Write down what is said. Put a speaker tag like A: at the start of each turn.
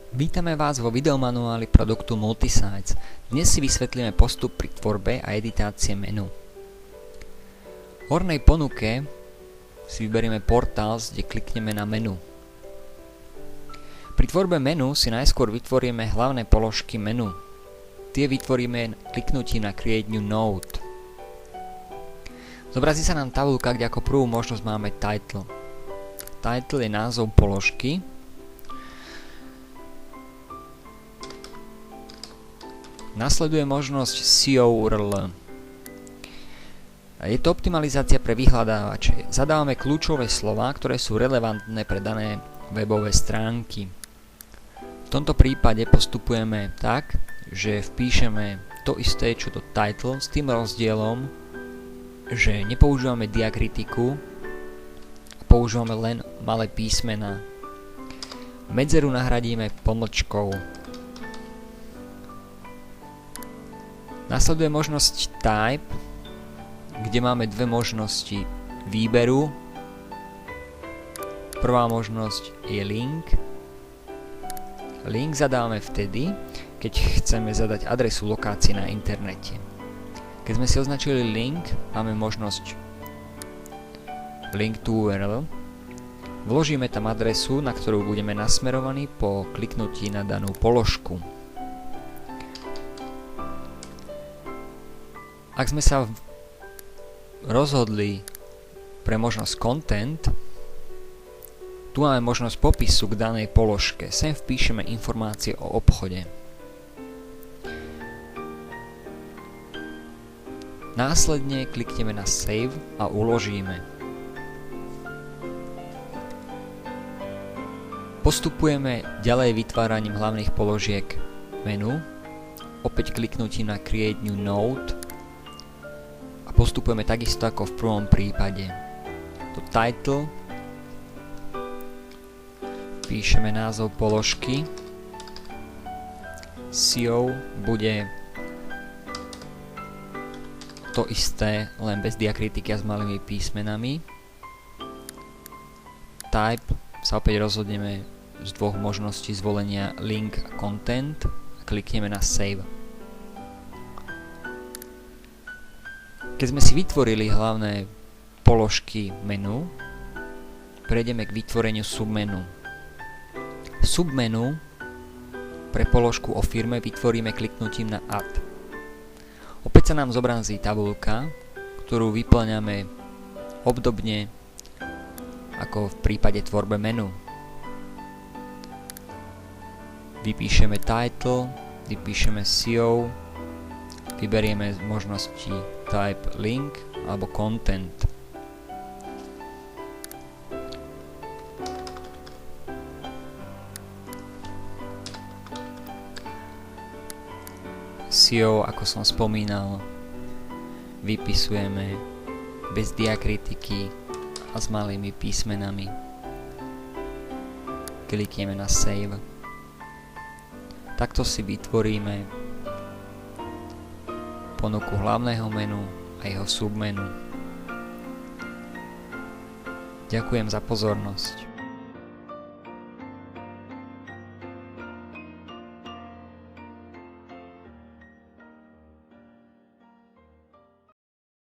A: Vítame vás vo videomanuáli produktu Multisites. Dnes si vysvetlíme postup pri tvorbe a editácie menu. V hornej ponuke si vyberieme Portals, kde klikneme na menu. Pri tvorbe menu si najskôr vytvoríme hlavné položky menu. Tie vytvoríme kliknutím na Create New Node. Zobrazí sa nám tabuľka, kde ako prvú možnosť máme Title. Title je názov položky. Nasleduje možnosť SEO URL. Je to optimalizácia pre vyhľadávače. Zadávame kľúčové slová, ktoré sú relevantné pre dané webové stránky. V tomto prípade postupujeme tak, že vpíšeme to isté čo do title s tým rozdielom, že nepoužívame diakritiku a používame len malé písmená. Medzeru nahradíme pomlčkou. Nasleduje možnosť Type, kde máme dve možnosti výberu. Prvá možnosť je link. Link zadávame vtedy, keď chceme zadať adresu lokácie na internete. Keď sme si označili link, máme možnosť link to URL. Vložíme tam adresu, na ktorú budeme nasmerovaní po kliknutí na danú položku. Ak sme sa rozhodli pre možnosť content, tu máme možnosť popisu k danej položke. Sem vpíšeme informácie o obchode. Následne klikneme na Save a uložíme. Postupujeme ďalej vytváraním hlavných položiek menu. Opäť kliknutím na Create New Node. Postupujeme takisto ako v prvom prípade. Do title píšeme názov položky. SEO bude to isté, len bez diakritiky a s malými písmenami. Type sa opäť rozhodneme z dvoch možností zvolenia link a content a klikneme na Save. Keď sme si vytvorili hlavné položky menu, prejdeme k vytvoreniu submenu. Submenu pre položku o firme vytvoríme kliknutím na Add. Opäť sa nám zobrazí tabuľka, ktorú vyplňame obdobne ako v prípade tvorbe menu. Vypíšeme title, vypíšeme SEO, vyberieme z možnosti Type link alebo content. SEO, ako som spomínal, vypisujeme bez diakritiky a s malými písmenami. Klikneme na Save. Takto si vytvoríme ponuku hlavného menu a jeho submenu. Ďakujem za pozornosť.